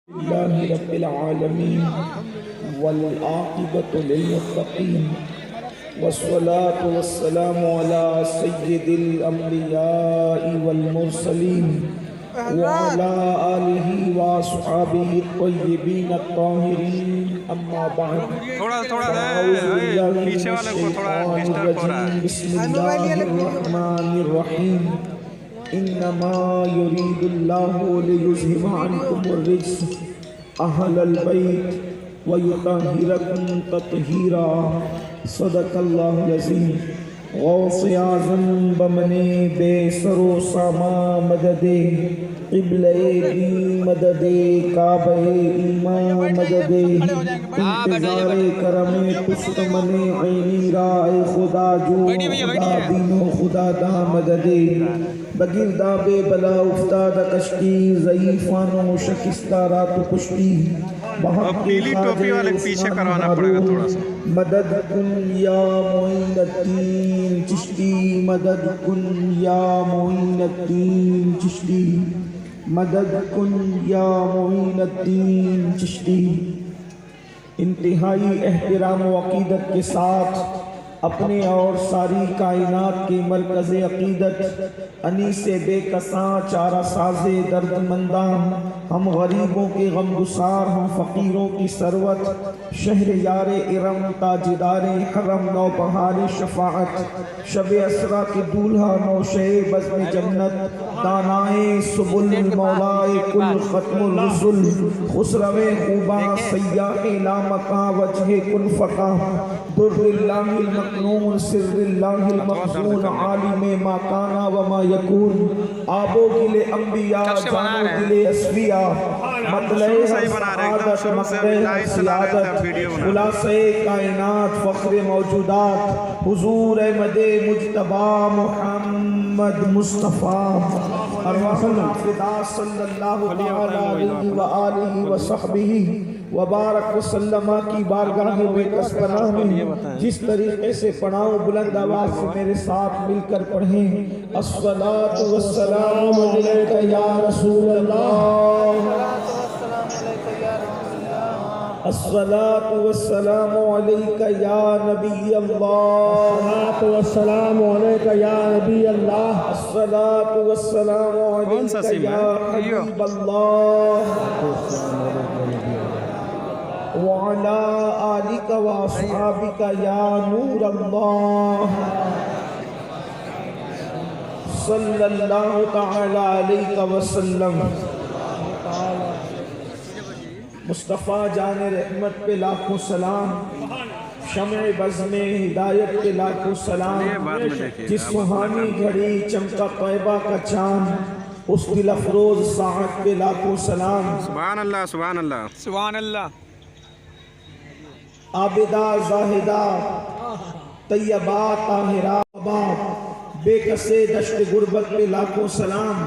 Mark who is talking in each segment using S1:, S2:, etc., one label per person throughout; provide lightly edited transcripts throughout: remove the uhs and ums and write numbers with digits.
S1: لله رب العالمين والعاقبة للمتقين والصلاة والسلام على سيد الأنبياء والمرسلين وعلى آله وصحبه الطيبين الطاهرين أما بعد فأعوذ بالله من الشيطان الرجيم بسم الله الرحمن الرحيم إنما يريد الله ليذهب عنكم الرجس أهل البيت ويطهركم تطهيرا صدق الله العظيم غوث اعظم بمنے بے سر و ساما مدد قبلہ دی مدد کعبہ ایمان مدد انتظار کرم پشت من عینی رائے خدا جو خدا دین و خدا دا مدد بگردہ بے بلا افتاد کشتی ضعیفان و شکستہ رات و کشتی
S2: پیلی ٹوپی والے پیچھے کروانا پڑے گا تھوڑا سا
S1: مدد کن یا معین الدین چشتی مدد کن یا معین الدین چشتی مدد کن یا معین الدین چشتی انتہائی احترام و عقیدت کے ساتھ اپنے اور ساری کائنات کی مرکز عقیدت انیس بے کساں چارہ ساز درد منداں ہم غریبوں کے غم گسار ہم فقیروں کی ثروت شہر یار ارم تاجدار حرم نو بہار شفاعت شب اسرا کے دولہا نوشے بزم جنت دانائے سبل مولائے کل ختم الرسل خسرو خوباں سیاح لامکاں وجہ کل فقاں در اللہ المکنون سر اللہ المخزون عالم ما کانا وما یکون آبو گلے انبیاء جانو گلے اسفیاء مطلع سعادت مقدہ سیادت خلاصہ کائنات فخر موجودات حضور احمد مجتبہ محمد مصطفیٰ ارواحنا فدا صلی اللہ علیہ وآلہ وصحبہ وبارک وسلم کی بارگاہ میں کسبناہ میں جس طریقے سے پڑھاؤں بلند آواز سے میرے ساتھ مل کر پڑھیں الصلاة والسلام علیکہ یا رسول اللہ الصلاة والسلام علیکہ یا نبی اللہ الصلاة والسلام علیکہ یا نبی اللہ الصلاة والسلام علیکہ یا حبیب اللہ وعلى آلك وأصحابك يا نور الله صلى الله تعالى عليك وسلم مصطفیٰ جان رحمت پہ لاکھوں سلام شمع بزم ہدایت پہ لاکھوں سلام جس سہانی گھڑی چمکا طیبہ کا چاند اس دل افروز ساعت پہ لاکھوں سلام
S2: سبحان اللہ سبحان اللہ سبحان اللہ
S1: عابدہ زاہدہ طیبہ طاہرہ بے کسے دشت غربت پہ لاکھوں سلام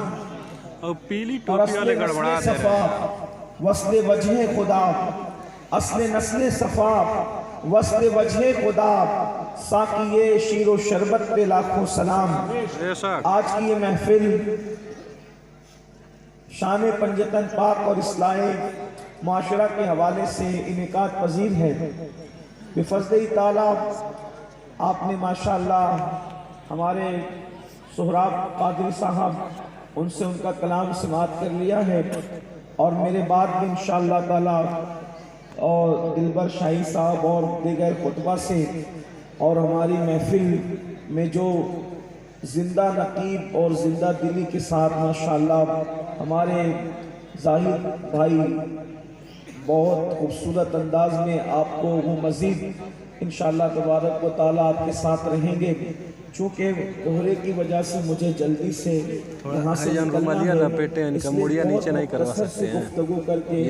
S2: اور پیلی ٹوپی والے گڑبڑا دے رہے
S1: وصل وجہ خدا اصل نسل صفا وصل وجہ خدا ساقیے شیر و شربت پہ لاکھوں سلام آج کی یہ محفل شان پنجتن پاک اور اصلاح معاشرہ کے حوالے سے انعقاد پذیر ہے بفضل تعالیٰ آپ نے ماشاءاللہ ہمارے سہراب قادری صاحب ان سے ان کا کلام سماعت کر لیا ہے اور میرے بعد بھی انشاءاللہ تعالیٰ اور دلبر شاہی صاحب اور دیگر خطبہ سے اور ہماری محفل میں جو زندہ نقیب اور زندہ دلی کے ساتھ ماشاءاللہ ہمارے ظاہر بھائی بہت خوبصورت انداز میں آپ کو وہ مزید انشاءاللہ تبارک و تعالیٰ آپ کے ساتھ رہیں گے چونکہ کوہرے کی وجہ سے مجھے جلدی سے یہاں سے نکلنا ہے اس لیے بہت مختصر سے گفتگو کر کے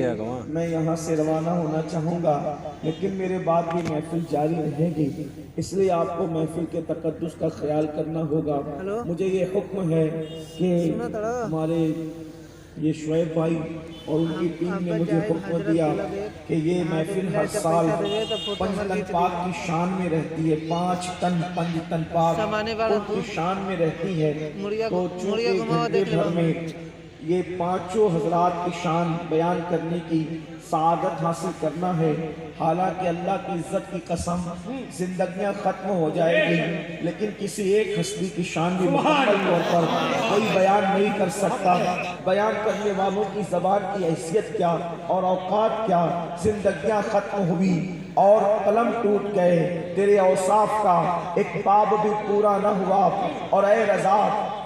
S1: میں یہاں سے روانہ ہونا چاہوں گا لیکن میرے بعد بھی محفل جاری رہے گی اس لیے آپ کو محفل کے تقدس کا خیال کرنا ہوگا مجھے یہ حکم ہے کہ ہمارے یہ شعیب بھائی اور ان کی ٹیم نے مجھے حکم دیا کہ یہ محفل ہر سال 5 ٹن پاک کی شان میں رہتی ہے 5 ٹن پاک کی شان میں رہتی ہے تو چونکہ گھنٹے بھر میں یہ پانچوں حضرات کی شان بیان کرنے کی سعادت حاصل کرنا ہے۔ حالانکہ اللہ کی عزت کی قسم زندگیاں ختم ہو جائے گی، لیکن کسی ایک ہستی کی شان بھی مکمل طور پر کوئی بیان نہیں کر سکتا۔ بیان کرنے والوں کی زبان کی حیثیت کیا اور اوقات کیا، زندگیاں ختم ہوئی اور قلم ٹوٹ گئے، تیرے اوصاف کا ایک باب بھی پورا نہ ہوا۔ اور اے رضا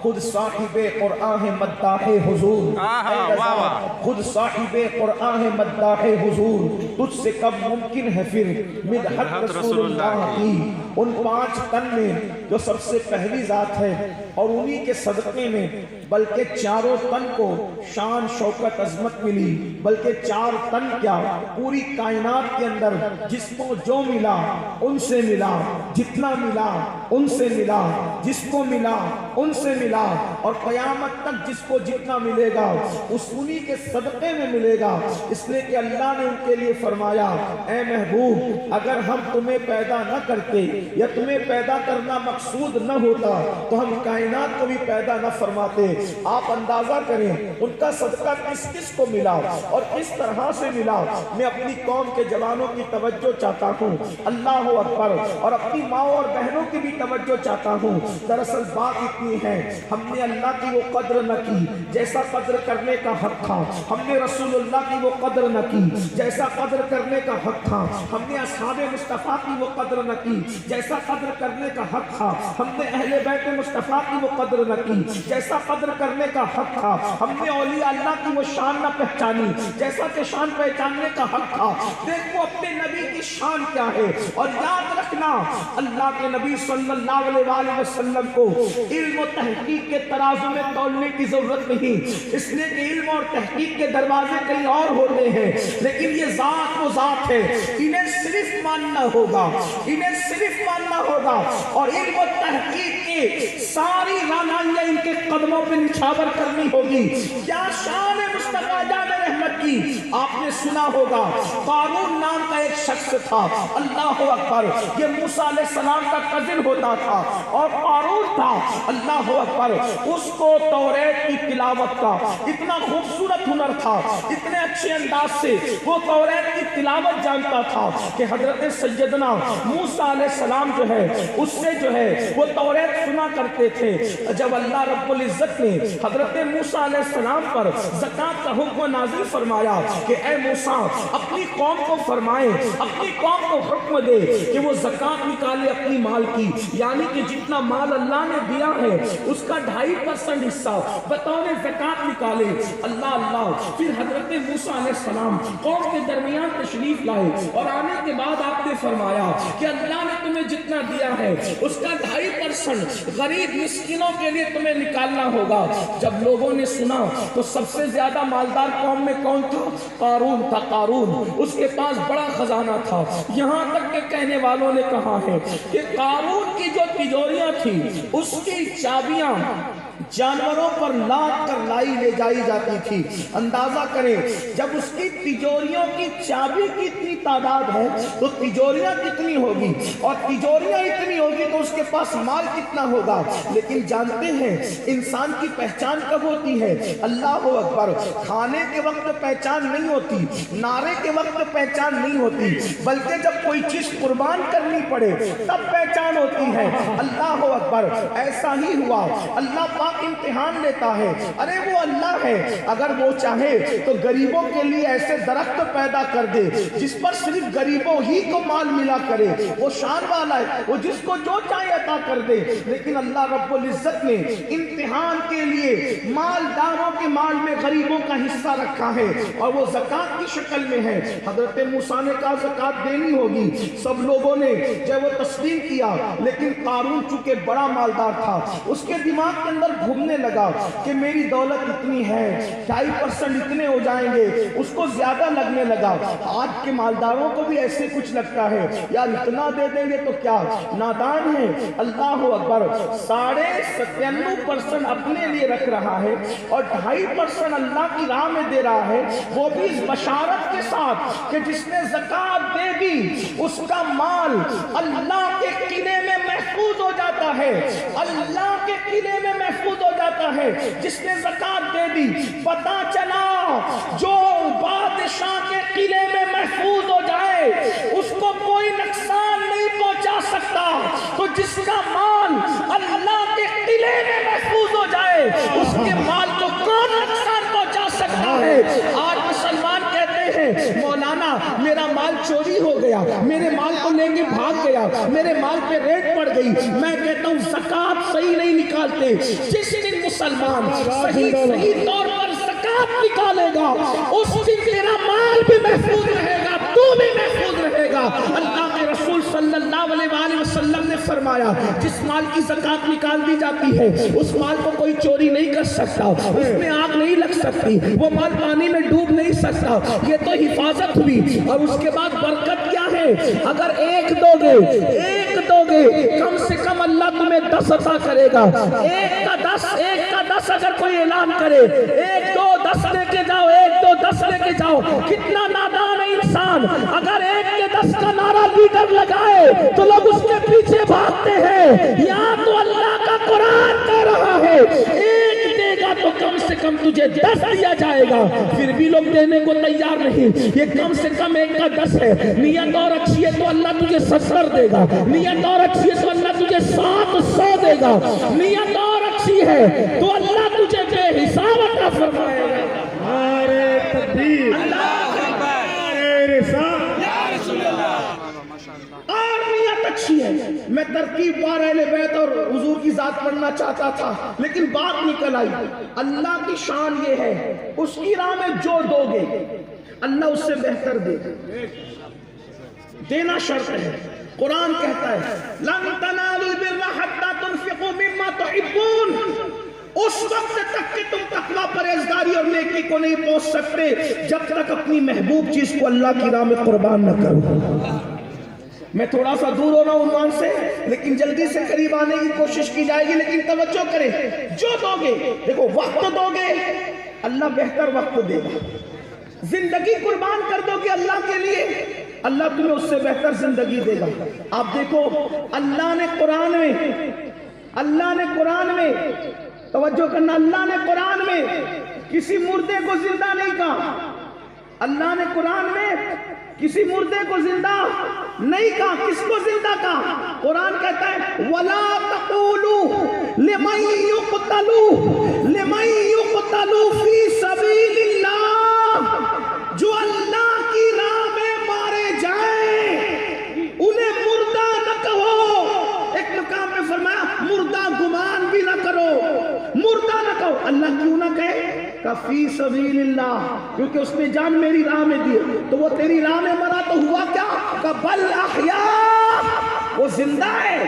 S1: خود صاحب قرآن ہے مداح حضور، اے رضا خود صاحب قرآن ہے مداح حضور، تجھ سے کب ممکن ہے پھر مدحت رسول اللہ کی۔ ان 5 تن میں جو سب سے پہلی ذات ہے اور انہی کے صدقے میں بلکہ چاروں تن کو شان شوکت عظمت ملی، بلکہ 4 تن کیا پوری کائنات کے اندر جس کو جو ملا ان سے ملا، جتنا ملا ان سے ملا، جس کو ملا ان سے ملا، اور قیامت تک جس کو جتنا ملے گا اس انہی کے صدقے میں ملے گا۔ اس لیے کہ اللہ نے ان کے لیے فرمایا اے محبوب اگر ہم تمہیں پیدا نہ کرتے یا تمہیں پیدا کرنا مقصود نہ ہوتا تو ہم کائنات کو بھی پیدا نہ فرماتے۔ آپ اندازہ کریں ان کا صدقہ کس کس کو ملا اور کس طرح سے ملا۔ میں اپنی قوم کے جوانوں کی توجہ چاہتا ہوں، اللہ اکبر، اور اپنی ماں اور بہنوں کی بھی توجہ چاہتا ہوں۔ دراصل بات اتنی ہے ہم نے اللہ کی وہ قدر نہ کی جیسا قدر کرنے کا حق تھا، ہم نے رسول اللہ کی وہ قدر نہ کی جیسا قدر کرنے کا حق تھا، ہم نے اصحاب مصطفیٰ کی وہ قدر نہ کی جیسا قدر کرنے کا حق تھا، ہم نے اہل بیت مصطفیٰ کی وہ قدر نہ کی جیسا قدر کرنے کا حق تھا، ہم نے اولیاء اللہ کی وہ شان نہ پہچانی جیسا کہ شان پہچاننے کا حق تھا۔ دیکھو اپنے نبی کی شان کیا ہے، اور یاد رکھنا اللہ کے نبی صلی اللہ علیہ وآلہ وسلم کو علم و تحقیق کے ترازو میں تولنے کی ضرورت نہیں، اس لیے کہ علم اور تحقیق کے دروازے کہیں اور ہوتے ہیں، لیکن یہ ذات وہ ذات ہے، انہیں صرف ماننا ہوگا، انہیں صرف ماننا ہوگا، اور علم و تحقیق کی ساری رانائیاں ان کے قدموں پہ نچھاور کرنی ہوگی۔ کیا شان ہے مصطفیٰ جان رحمت کی، آپ نے سنا ہوگا قارون نام کا ایک شخص تھا، اللہ اکبر، یہ موسیٰ علیہ السلام کا کزن ہوتا تھا، اور قارون تھا، اللہ اکبر، اس کو توریت کی تلاوت کا اتنا خوبصورت ہنر تھا، اتنے اچھے انداز سے وہ توریت کی تلاوت جانتا تھا کہ حضرت سیدنا موسیٰ علیہ السلام جو ہے اس سے جو ہے وہ توریت سنا کرتے تھے۔ جب اللہ رب العزت نے حضرت موسیٰ علیہ السلام پر زکوٰۃ کا حکم نازل فرمایا کہ اے موسیٰ اپنی قوم کو فرمائے، اپنی قوم کو حکم دے کہ وہ زکوٰۃ نکالے اپنی مال کی، یعنی کہ جتنا مال اللہ نے دیا ہے اس کا 2.5% حصہ بطور زکوٰۃ نکالے۔ اللہ پھر حضرت موسیٰ علیہ السلام قوم کے درمیان تشریف لائے، اور آنے کے بعد آپ نے فرمایا کہ اللہ نے تمہیں جتنا دیا ہے اس کا 2.5% غریب مسکینوں کے لیے تمہیں نکالنا ہوگا۔ جب لوگوں نے سنا تو سب سے زیادہ مالدار قوم میں کون تھا؟ قارون تھا۔ قارون اس کے پاس بڑا خزانہ تھا، یہاں تک کہ کہنے والوں نے کہا ہے کہ قارون کی جو تجوریاں تھی اس کی چابیاں جانوروں پر لاد کر لائی لے جائی جاتی تھی۔ اندازہ کریں جب اس کی تجوریوں کی چابی کی اتنی تعداد ہے تو تجوریاں کتنی ہوگی، اور تجوریاں اتنی ہوگی تو اس کے پاس مال کتنا ہوگا۔ لیکن جانتے ہیں انسان کی پہچان کب ہوتی ہے؟ اللہ اکبر، کھانے کے وقت پہچان نہیں ہوتی، نعرے کے وقت پہچان نہیں ہوتی، بلکہ جب کوئی چیز قربان کرنی پڑے تب پہچان ہوتی ہے۔ اللہ اکبر، ایسا ہی ہوا۔ اللہ پاک امتحان لیتا ہے، ارے وہ اللہ ہے، اگر وہ چاہے تو غریبوں کے لیے ایسے درخت پیدا کر دے جس پر صرف غریبوں ہی کو مال ملا کرے، وہ شان والا ہے، وہ جس کو جو چاہے عطا کر دے۔ لیکن اللہ رب العزت نے امتحان کے لیے مالداروں کے مال میں غریبوں کا حصہ رکھا ہے، اور وہ زکوٰۃ کی شکل میں ہے۔ حضرت موسیٰ نے کہا زکوٰۃ دینی ہوگی، سب لوگوں نے جو وہ تسلیم کیا، لیکن قارون چونکہ بڑا مالدار تھا اس کے دماغ کے اندر گھومنے لگا کہ میری دولت اتنی ہے، 2.5% اتنے ہو جائیں گے، اس کو زیادہ لگنے لگا۔ آج کے مالداروں کو بھی ایسے کچھ لگتا ہے یار اتنا دے دیں گے تو کیا، نادان ہے۔ اللہ اکبر، 97.5% اپنے لیے رکھ رہا ہے اور 2.5% اللہ کی راہ میں دے رہا ہے، وہ بھی اس بشارت کے ساتھ کہ جس نے زکوٰۃ دے دی اس کا مال اللہ کے قلعے میں محفوظ ہو جاتا ہے، اللہ کے قلعے میں محفوظ محفوظ ہو جاتا ہے. جس نے زکات دے دی پتا چلا جو بادشاہ کے قلعے میں محفوظ ہو جائے اس کو کوئی نقصان نہیں پہنچا سکتا. تو جس کا مال اللہ کے قلعے میں محفوظ ہو جائے اس کے مال کو کون نقصان پہنچا سکتا ہے؟ آج مسلمان کہتے ہیں مولانا میرا مال چوری ہو گیا, میرے مال کو لے کے بھاگ گیا, میرے مال پہ ریٹ پڑ گئی. میں کہتا ہوں زکات صحیح نہیں نکالتے. جس دن مسلمان صحیح طور پر زکات نکالے گا اس دن تیرا مال بھی محفوظ رہے گا, تو بھی محفوظ رہے گا. اللہ کے رسول صلی اللہ علیہ وآلہ وسلم نے فرمایا جس مال کی زکات نکال دی جاتی ہے اس مال کو کوئی چوری نہیں کر سکتا, اس میں آگ نہیں لگ سکتی, وہ مال پانی میں ڈوب نہیں سکتا. یہ تو حفاظت ہوئی. اور اس کے بعد برکت کیا ہے؟ اگر ایک دو گے کم سے کم اللہ تمہیں 10 عطا کرے گا. ایک کا 10 اگر کوئی اعلان کرے 1 2 10 لے کے جاؤ, 1 2 10 لے کے جاؤ. کتنا نادان ہے انسان. اگر 1 کے 10 کا نعرہ لیڈر لگائے تو لوگ اس کے پیچھے بھاگتے ہیں. یہاں تو اللہ کا قرآن کہہ رہا ہے 1 دے گا تو کم سے کم تجھے 10 دیا جائے گا. پھر بھی لوگ دینے کو تیار نہیں. یہ کم سے کم 1 کا 10 ہے. نیت اور اچھی ہے تو اللہ تجھے 70 دے گا. نیت اور اچھی ہے تو اللہ تجھے 700 دے گا. نیت اور اچھی ہے تو اللہ تجھے بے حساب عطا فرمائے گا.
S3: نعرہ تکبیر، نعرہ رسالت.
S1: اور نیت اچھی ہے. میں ترکیب بار اہل بیت اور حضور کی ذات پڑھنا چاہتا تھا لیکن بات نکل آئی. اللہ کی شان یہ ہے اس کی راہ میں جو دو گے اللہ اس سے بہتر دے گا. دینا شرط ہے. قرآن کہتا ہے لن تنالوا البر حتى تنفقوا مما تحبون. اس وقت تک کہ تم تقوی پرہیزگاری اور نیکی کو نہیں پہنچ سکتے جب تک اپنی محبوب چیز کو اللہ کی راہ میں قربان نہ کرو. میں تھوڑا سا دور ہو رہا ہوں عنوان سے لیکن جلدی سے قریب آنے کی کوشش کی جائے گی. لیکن توجہ کریں, جو دو گے دیکھو وقت دو گے اللہ بہتر وقت دے گا. زندگی قربان کر دو گے اللہ کے لیے اللہ تمہیں اس سے بہتر زندگی دے گا. آپ دیکھو اللہ نے قرآن میں توجہ کرنا, اللہ نے قرآن میں کسی مردے کو زندہ نہیں کہا. اللہ نے قرآن میں کسی مردے کو زندہ نہیں کہا. کس کو زندہ کہا؟ قرآن کہتا ہے وَلَا تَقُولُوا لِمَن يُقْتَلُوا فِي سَبِيلِ اللَّهِ. جو اللہ کی راہ میں مارے جائیں انہیں مردہ نہ کہو. ایک مقام میں فرمایا مردہ گمان بھی نہ کرو, مردہ نہ کہو. اللہ کیوں نہ کہے؟ کہ فی سبیل اللہ, کیونکہ اس نے جان میری راہ میں دی. تو وہ تیری راہ میں مرا تو ہوا کیا؟ کہ بل احیاء, وہ زندہ ہے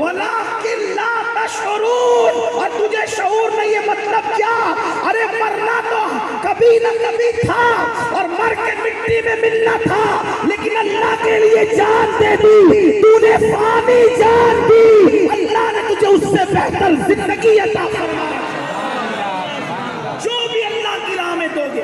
S1: ولکن لا تشعرون, اور تجھے شعور نہیں. ہے مطلب کیا؟ ارے مرنا تو کبھی نہ کبھی تھا اور مر کے مٹی میں ملنا تھا لیکن اللہ کے لیے جان دے دی. تو نے فانی جان دی, اللہ نے تجھے اس سے بہتر زندگی عطا فرمائی. جو بھی اللہ کی راہ میں دو گے,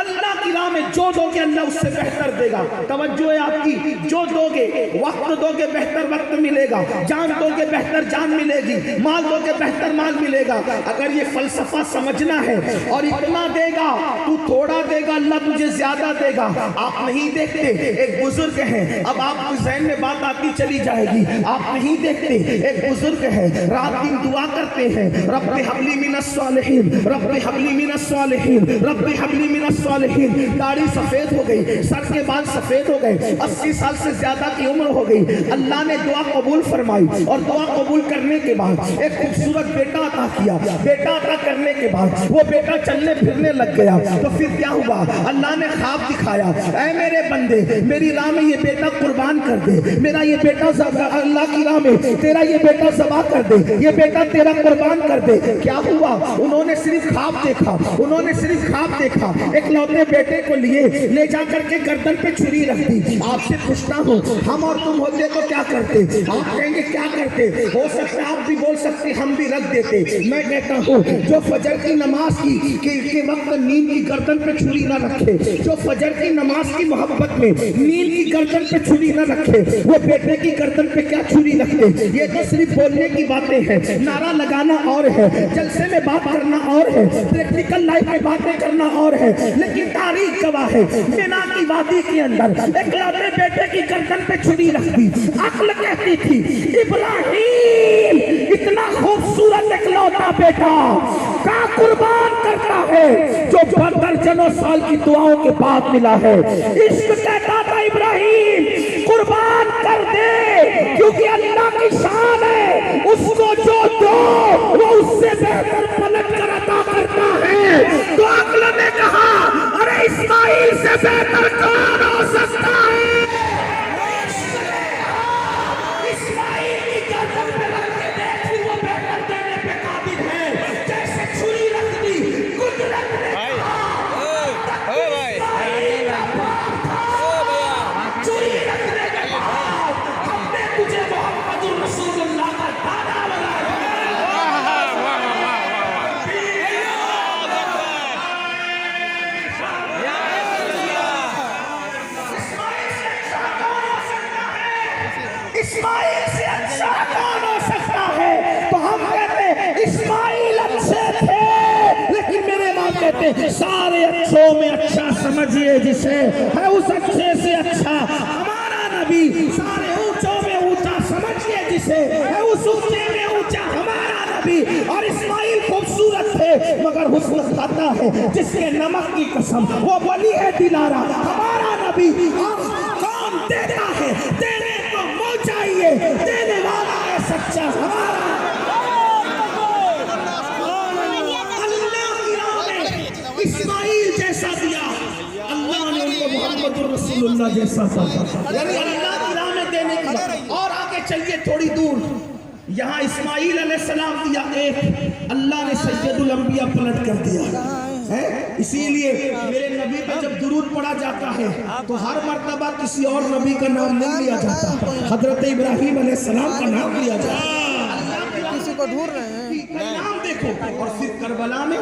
S1: اللہ کی راہ میں جو دو گے اللہ اس سے بہتر دے گا. توجہ ہے آپ کی. جو دو گے وقت دو گے بہتر وقت ملے گا, جان دو گے بہتر جان ملے گی, مال دو گے بہتر مال ملے گا. اگر یہ فلسفہ سمجھنا ہے اور اتنا دے گا تو تھوڑا دے گا اللہ تجھے زیادہ دے گا. آپ نہیں دیکھتے ایک بزرگ ہیں, اب آپ کو ذہن میں بات آتی چلی جائے گی. آپ نہیں دیکھتے ایک بزرگ ہے رات دن دعا کرتے ہیں رب ہب لی من الصالحین, رب ہب لی من الصالحین, رب ہب لی من الصالحین. داڑھی سفید ہو گئی, سر کے بال سفید ہو گئے, 80 سال سے زیادہ کی عمر ہو گئی. اللہ نے دعا قبول فرمائی اور دعا قبول کرنے کے بعد ایک خوبصورت بیٹا عطا کیا. بیٹا عطا کرنے کے بعد وہ بیٹا چلنے پھرنے لگ گیا. تو پھر کیا ہوا؟ اللہ نے خواب دکھایا, اے میرے بندے میری راہ میں یہ بیٹا قربان کر دے, میرا یہ بیٹا اللہ کی راہ میں تیرا یہ بیٹا ذبح کر دے, یہ بیٹا تیرا قربان کر دے. کیا ہوا؟ انہوں نے صرف خواب دیکھا, انہوں نے صرف خواب دیکھا. ایک لوتے بیٹے کو لیے لے جا کر کے گردن پہ چھری رکھ دی. آپ سے پوچھتا ہوں ہم اور تم ہوتے تو کیا کرتے؟ آپ کہیں گے کیا کرتے؟ ہو سکتا ہے آپ بھی بول سکتے ہم بھی رکھ دیتے. میں کہتا ہوں جو فجر کی نماز کے وقت نیند کی گردن پہ چھری نہ رکھے, جو فجر کی نماز کی محبت میں نیند کی گردن پہ چھری نہ رکھے, وہ بیٹے کی گردن پہ کیا چھری رکھتے؟ یہ تو صرف بولنے کی باتیں ہیں, نعرہ لگانا اور ہے, جلسے میں بات کرنا اور ہے, پریکٹیکل لائف میں باتیں کرنا اور ہے, لیکن تاریخ گواہ ہے مینا کی وادی کے اندر اکلوتے بیٹے کی گردن پہ چھری رکھ دی. عقل کہتی تھی ابراہیم اتنا خوبصورت اکلوتا بیٹا کا قربان کرتا ہے جو درجنوں سال کی دعاؤں کے بعد ملا ہے. عشق کہتا تھا ابراہیم قربان کر دے کیونکہ اللہ کی شان ہے, اس کو جو دو وہ اس سے بہتر پلٹ کر عطا کرتا ہے. تو عقل نے کہا ارے اسماعیل سے بہتر کون ہو سکتا ہے؟ اسماعیل کی گردن پہ رکھ کے دیکھ وہ بہتر دینے پہ قابل ہے. جیسے چھری رکھ دی قدرت نے چھری رکھنے کے بعد ہم نے تجھے محمد الرسول اللہ کا دانا بنایا. اسماعیل سے اچھا کون ہو سکتا ہے؟ تو ہم کہتے ہیں اسماعیل اچھے تھے, لیکن میرے ماں کہتے ہیں سارے اچھوں میں اچھا سمجھیے جسے ہے اس اچھے سے اچھا ہمارا نبی. سارے اونچوں میں اونچا سمجھیے جسے ہے اس اونچے میں اونچا ہمارا نبی. اور اسماعیل خوبصورت تھے مگر حسن کھاتا ہے جس کے نمک کی قسم وہ ولی ہے دلارا ہمارا نبی. اور کون دیتا ہے دینے کو منہ چاہیے, دینے والا ہے سچا ہمارا. اللہ کی راہ میں اسماعیل جیسا دیا, اللہ نے ان کو محمد الرسول اللہ جیسا دیا, یعنی اللہ کی راہ میں دینے کی. اور آگے چلیے تھوڑی دور, یہاں اسماعیل علیہ السلام دیا ایک, اللہ نے سید الانبیاء پلٹ کر دیا ہے. اسی لیے میرے نبی پہ جب درود پڑھا جاتا ہے تو ہر مرتبہ کسی اور نبی کا نام نہیں لیا جاتا, حضرت ابراہیم علیہ السلام کا نام لیا جاتا.
S4: کسی کو ڈھونڈ رہے ہیں
S1: نام دیکھو. اور پھر کربلا میں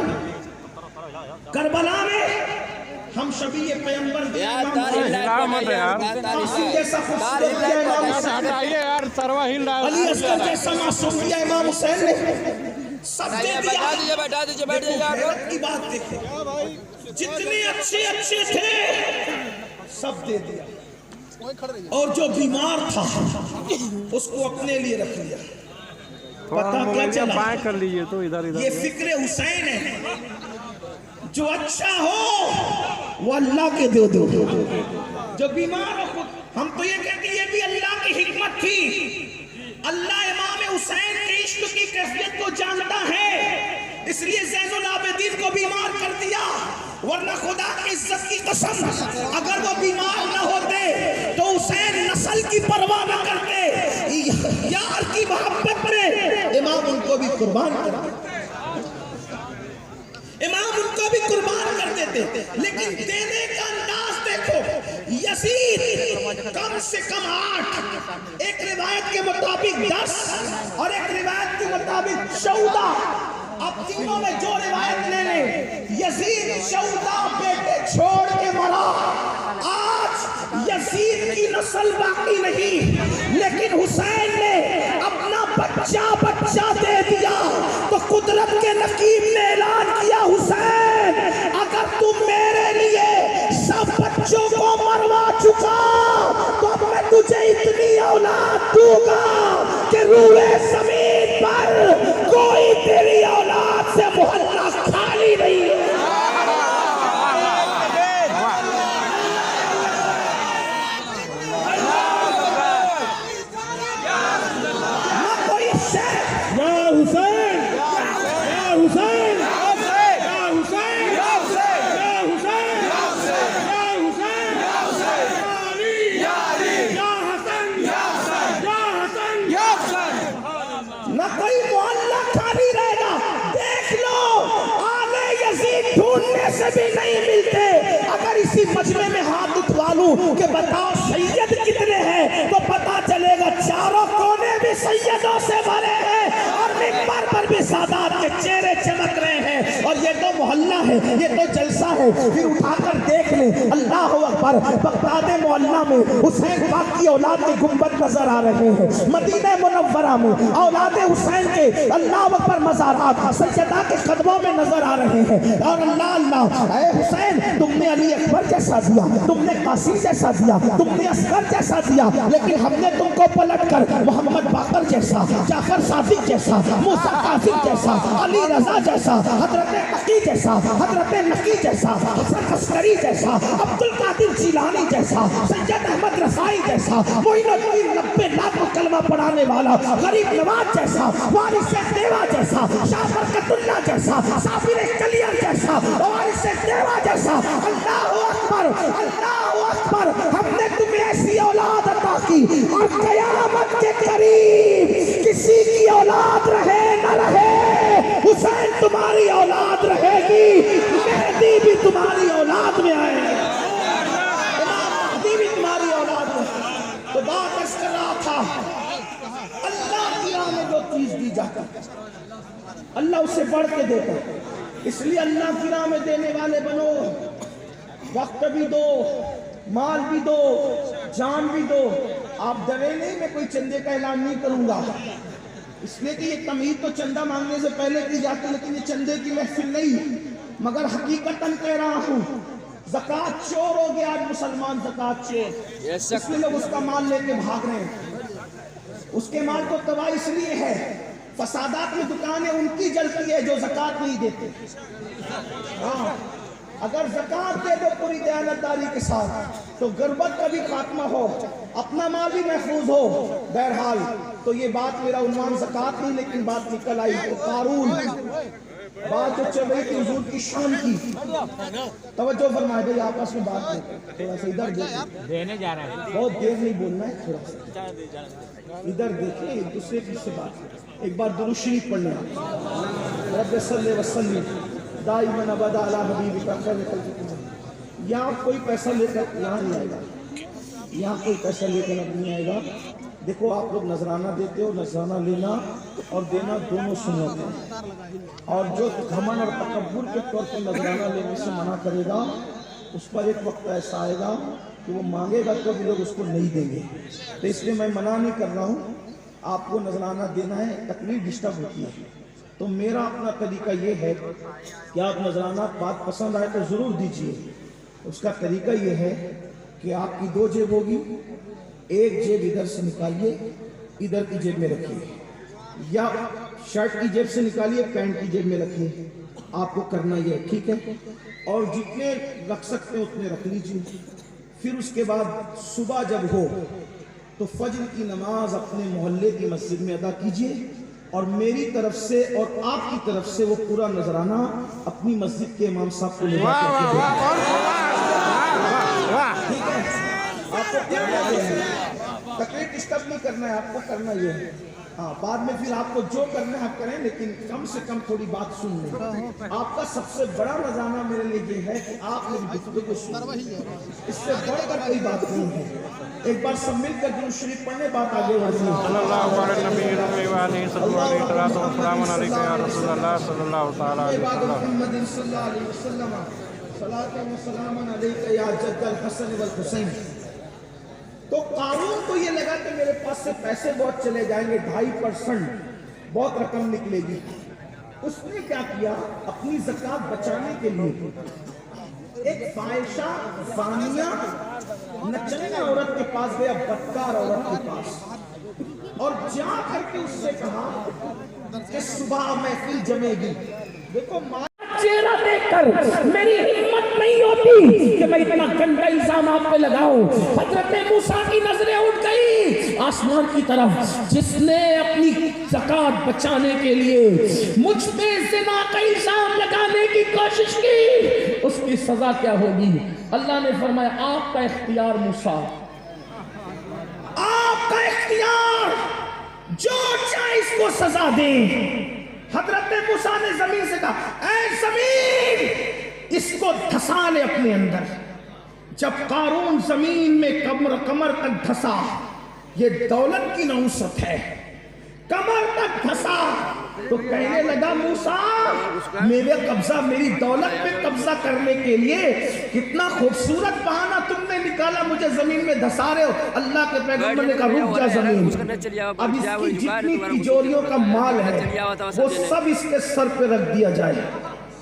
S1: ہم شبیہ پیغمبر علی اصغر جیسا معصوم دیا امام حسین نے, سب دے دیا. کی بات دیکھیں جتنے اچھے تھے سب دے دیا, اور جو بیمار تھا اس کو اپنے لیے رکھ لیا. پتہ کیا چلا
S2: کر لیجئے تو ادھر
S1: یہ فکر حسین ہے, جو اچھا ہو وہ اللہ کے دو جو بیمار ہو. ہم تو یہ کہتے ہیں یہ بھی اللہ کی حکمت تھی. اللہ امام حسین کے عشق کی کیفیت کو جانتا ہے, اس لیے زین العابدین کو بیمار کر دیا, ورنہ خدا کی عزت کی قسم اگر وہ بیمار نہ ہوتے تو حسین نسل کی پرواہ نہ کرتے, یار کی محبت میں امام ان کو بھی قربان کر دیتے. لیکن دینے کا انداز دیکھو, یزید کم سے کم 8, ایک روایت کے مطابق 10 اور ایک روایت کے مطابق 14. اب تینوں میں جو روایت لے لیں, یزید 14 بیٹے چھوڑ کے مرا. آج یزید کی نسل باقی نہیں, لیکن حسین نے اپنا بچہ دے دیا. تو قدرت کے نقیب نے اعلان کیا حسین اگر تم میرے لیے سب بچوں کو مروا چکا تو اب میں تجھے اتنی اولاد دوں گا کہ روئے زمین پر کوئی تیری اولاد سے محلہ خالی نہیں ہے. بھی نہیں ملتے. اگر اسی کہ بتاؤ سید کتنے ہیں، تو پتا چلے گا چاروں کونے بھی سیدوں سے بھرے ہیں اور منبر پر بھی سادات کے چہرے چمک رہے ہیں، اور یہ تو محلہ ہے، یہ تو جلسہ ہے۔ پھر اٹھا کر دیکھ لیں، اللہ اکبر، بغداد معلیٰ میں حسین پاک کی اولاد کے گنبد نظر آ رہے ہیں، مدینہ منورہ میں اولاد حسین کے اللہ اکبر مزارات سیدہ کے قدموں میں نظر آ رہے ہیں، اور اللہ اللہ، اے حسین تم نے علی اکبر جیسا دیا، تم نے قاسم جیسا دیا، تم نے اصغر جیسا دیا، لیکن ہم نے تم کو پلٹ کر محمد باقر جیسا، جعفر صادق جیسا، موسیٰ کاظم جیسا، علی رضا جیسا، حضرت تقی جیسا، حضرت نقی جیسا، حسن عسکری جیسا، عبد القادر جیلانی جیسا، سید احمد رفاعی جیسا، معین الدین 90 لاکھ کلمہ پڑھانے والا غریب نواز جیسا، وارث دیوا جیسا، شاہ برکت اللہ جیسا، صابر کلیئر جیسا، وارث دیوا جیسا۔ اللہ اکبر، اللہ اکبر، ہم نے تمہیں ایسی اولاد عطا کی، اور قیامت کے قریب کسی کی اولاد رہے نہ رہے، حسین تمہاری اولاد رہے گی، مہدی بھی تمہاری اولاد میں آئے گا، امام مہدی بھی تمہاری اولاد میں۔ تو بات اس کر رہا تھا، اللہ کی راہ میں جو چیز دی جاتی اللہ اسے بڑھ کے دیتا، اس لیے اللہ کی راہ میں دینے والے بنو، وقت بھی دو، مال بھی دو، جان بھی دو۔ آپ ڈرے نہیں، میں کوئی چندے کا اعلان نہیں کروں گا، اس لیے کہ یہ تمہید تو چندہ مانگنے سے پہلے کی جاتی، لیکن یہ چندے کی محفل نہیں، مگر حقیقتاً کہہ رہا ہوں، زکوٰۃ چور ہو گیا آج مسلمان، زکوٰۃ چور، اس لیے لوگ اس کا مال لے کے بھاگ رہے ہیں، اس کے مال کو تباہ اس لیے ہے، فسادات میں دکانیں ان کی جلتی ہے جو زکوٰۃ نہیں دیتے۔ ہاں، اگر زکوٰۃ دے دو پوری دیانتداری کے ساتھ تو غربت کا بھی خاتمہ ہو، اپنا مال بھی محفوظ ہو۔ بہرحال تو یہ بات، میرا عنوان زکوٰۃ نہیں لیکن بات نکل آئی تو قارون، بات جو چل رہی تھی حضور کی شان کی، توجہ فرمائے بھائی، آپس میں بات نہیں، تھوڑا سا ادھر دیکھیں، بہت دیر نہیں بولنا ہے، تھوڑا سا ادھر دیکھیں، ایک دوسرے کی سے بات کریں۔ ایک بار درود شریف پڑھ لیں، رب صلی وسلم دائما ابدا علی حبیبک خیر خلق اللہ۔ یہاں کوئی پیسہ لے کر یہاں نہیں آئے گا، یہاں کوئی پیسہ لے کر نہیں آئے گا۔ دیکھو آپ لوگ نذرانہ دیتے ہو، نذرانہ لینا اور دینا دونوں سنت ہیں، اور جو گھمنڈ اور تکبر کے طور پر نذرانہ لینے سے منع کرے گا، اس پر ایک وقت ایسا آئے گا کہ وہ مانگے گا تو بھی لوگ اس کو نہیں دیں گے۔ تو اس لیے میں منع نہیں کر رہا ہوں، آپ کو نذرانہ دینا ہے، تکلیف ڈسٹرب ہوتی ہے، تو میرا اپنا طریقہ یہ ہے کہ آپ نذرانہ بات پسند آئے تو ضرور دیجئے۔ اس کا طریقہ یہ ہے کہ آپ کی دو جیب ہوگی، ایک جیب ادھر سے نکالیے، ادھر کی جیب میں رکھیے، یا شرٹ کی جیب سے نکالیے، پینٹ کی جیب میں رکھیے، آپ کو کرنا یہ ہے، ٹھیک ہے؟ اور جتنے رکھ سکتے ہیں اتنے رکھ لیجئے۔ پھر اس کے بعد صبح جب ہو تو فجر کی نماز اپنے محلے کی مسجد میں ادا کیجئے، اور میری طرف سے اور آپ کی طرف سے وہ پورا نذرانہ اپنی مسجد کے امام صاحب کو لے جا کر کے ٹھیک ہے؟ آپ کو کرنا یہ ہے، تکلیف ڈسٹرب نہیں کرنا ہے، آپ کو کرنا یہ ہے۔ ہاں، بعد میں پھر آپ کو جو کرنا ہے آپ کریں، لیکن کم سے کم تھوڑی بات سن لیں۔ آپ کا سب سے بڑا نذرانہ میرے لیے یہ ہے کہ آپ میری گفتگو کو سنیں، اس سے بڑھ کر کوئی بات نہیں ہے۔ ایک بار سب مل کر درود شریف پڑھنے، بات آگے بڑھتی ہے۔
S2: صلی اللہ علیہ نبی و علیہ السلام علیکم یا رسول اللہ صلی اللہ تعالی علیہ وسلم۔
S1: محمد صلی اللہ علیہ وسلم صلاۃ و سلام علیک یا جد الحسن والحسین۔ تو قارون کو یہ لگا کہ میرے پاس سے پیسے بہت چلے جائیں گے، 2.5% بہت رقم نکلے گی۔ اس نے کیا کیا، اپنی زکوٰۃ بچانے کے لیے ایک فاحشہ زانیہ نچنی عورت کے پاس گیا، بدکار عورت کے پاس، اور جا کر کے اس سے کہا کہ صبح محفل جمے گی۔ دیکھو چہرہ دیکھ کر میری ہمت نہیں ہوتی کہ میں اتنا گندا الزام آپ پہ لگاؤں۔ حضرت موسیٰ کی نظریں اٹھ گئی آسمان کی طرف، جس نے اپنی زکوٰۃ بچانے کے لیے مجھ پہ زنا کا الزام لگانے کی کوشش کی، اس کی سزا کیا ہوگی؟ اللہ نے فرمایا آپ کا اختیار موسیٰ، آپ کا اختیار، جو چاہے اس کو سزا دیں۔ حضرت موسیٰ نے زمین سے کہا اے زمین اس کو دھسا لے اپنے اندر، جب قارون زمین میں کمر تک دھسا، یہ دولت کی نوست ہے، کمر تک دھسا تو کہنے لگا موسیٰ میرے قبضہ، میری دولت پہ قبضہ کرنے کے لیے کتنا خوبصورت بہانہ تم نے نکالا، مجھے زمین میں دھسا رہے ہو۔ اللہ کے پیغمبر نے کہا رک جا زمین، اب اس کی جتنی تجوریوں کا مال ہے وہ سب اس کے سر پہ رکھ دیا جائے،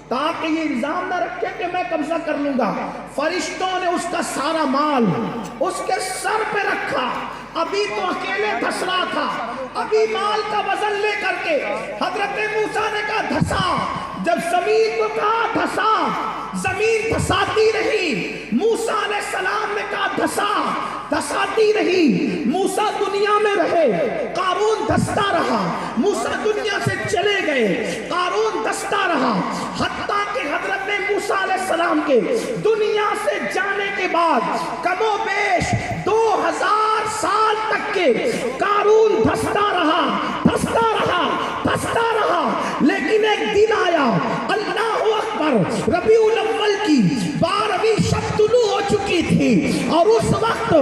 S1: تاکہ یہ الزام نہ رکھے کہ میں قبضہ کر لوں گا۔ فرشتوں نے اس کا سارا مال اس کے سر پہ رکھا، ابھی تو اکیلے دھس رہا تھا، ابھی مال کا وزن لے کر کے حضرت موسیٰ نے کہا دھسا، جب زمین کو کہا دھسا، زمین دھساتی رہی، موسیٰ علیہ السلام نے کہا دھسا، دھساتی رہی، موسیٰ دنیا میں رہے، قارون دھستا رہا، موسیٰ دنیا سے چلے گئے، قارون دھستا رہا، حتیٰ کہ حضرت موسیٰ علیہ السلام کے دنیا سے جانے کے بعد کم و بیش 2000 سال تک کے قارون دھستا رہا، دھستا رہا، دھستا رہا، لیکن ایک دن آیا، اللہ اکبر، ربیع الاول کی 12ویں شب طلوع ہو چکی تھی، اور اس وقت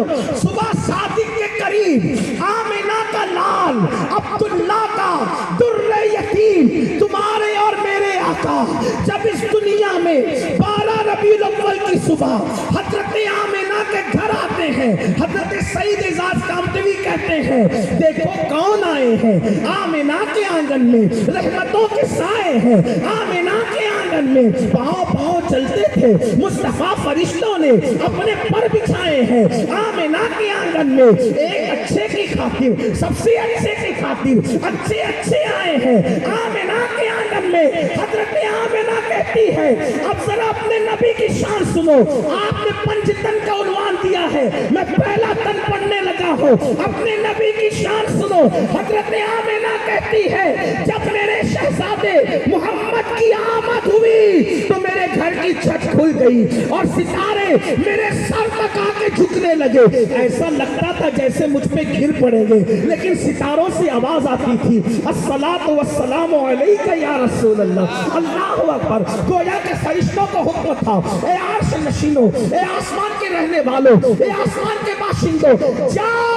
S1: صبح صادق کے قریب آمنہ کا لال عبداللہ کا در یتیم تمہارے اور میرے آقا جب اس دنیا میں 12 ربیع الاول کی صبح حضرت آمنہ کے گھر آتے ہیں، حضرت سید اعزاز کامتوی کہتے ہیں دیکھو کون آئے ہیں، آمنہ کے آنگن میں رحمتوں کے سائے ہیں، آمنہ کے آنگن میں پاؤں پاؤں چلتے تھے، مصطفیٰ فرشتوں نے اپنے پر بچھائے ہیں، آمنہ کے آنگن میں ایک اچھے کی خاطر، سب سے اچھے کی خاطر اچھے اچھے آئے ہیں، آمنہ کے آنگن میں حضرت آمنہ کہتی ہے اب ذرا اپنے نبی کی شان سنو، آپ نے 5 تن کا عنوان دیا ہے، میں پہلا تن پڑھنے لگا ہوں، اپنے نبی کی شان سنو، حضرت آمنہ کہتی ہے جب میرے شہزادے محمد کی آمد ہوئی تو میرے گھر کی چھت کھل گئی اور ستارے میرے سر تک آ کے جھکنے لگے، ایسا لگتا تھا جیسے مجھ پہ گر پڑیں گے، لیکن ستاروں سے آواز آتی تھی الصلاۃ والسلام علیک یا رسول اللہ، اللہ اکبر، گویا کہ فرشتوں کو حکم تھا اے عرش نشینوں، اے آسمان کے رہنے والوں، اے آسمان کے باشندوں، جاؤ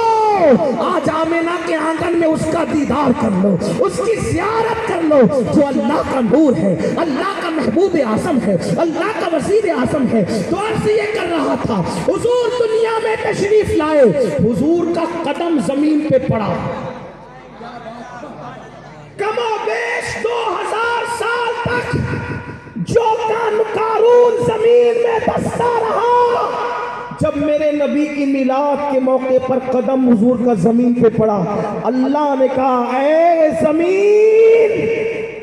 S1: آج آمنہ کے آنگن میں اس کا دیدار کر لو، اس کی زیارت کر لو، جو اللہ کا نور ہے، اللہ کا محبوب اعظم ہے، اللہ کا وزیر اعظم ہے۔ تو عرض یہ کر رہا تھا حضور دنیا میں تشریف لائے، حضور کا قدم زمین پہ پڑا، کم و بیش 2000 سال تک جو قارون زمین میں دھستا رہا، جب میرے نبی کی میلاد کے موقع پر قدم حضور کا زمین پہ پڑا، اللہ نے کہا اے زمین،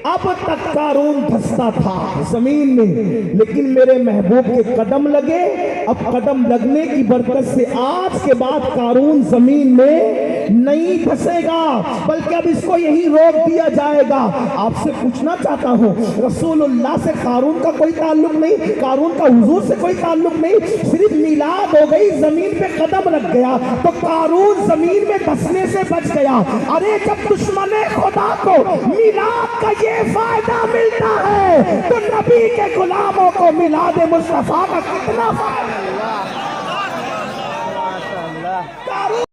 S1: اب تک قارون دھستا تھا زمین میں، لیکن میرے محبوب کے قدم لگے، اب قدم لگنے کی برکت سے آج کے بعد قارون زمین میں نہیں دھسے گا، بلکہ اب اس کو یہی روک دیا جائے گا۔ آپ سے پوچھنا چاہتا ہوں، رسول اللہ سے قارون کا کوئی تعلق نہیں، قارون کا حضور سے کوئی تعلق نہیں، صرف میلاد ہو گئی، زمین پہ قدم رکھ گیا تو قارون زمین میں دھسنے سے بچ گیا۔ ارے جب دشمن خدا کو میلاد کا یہ فائدہ ملتا ہے تو نبی کے غلاموں کو میلاد مصطفیٰ کا کتنا فائدہ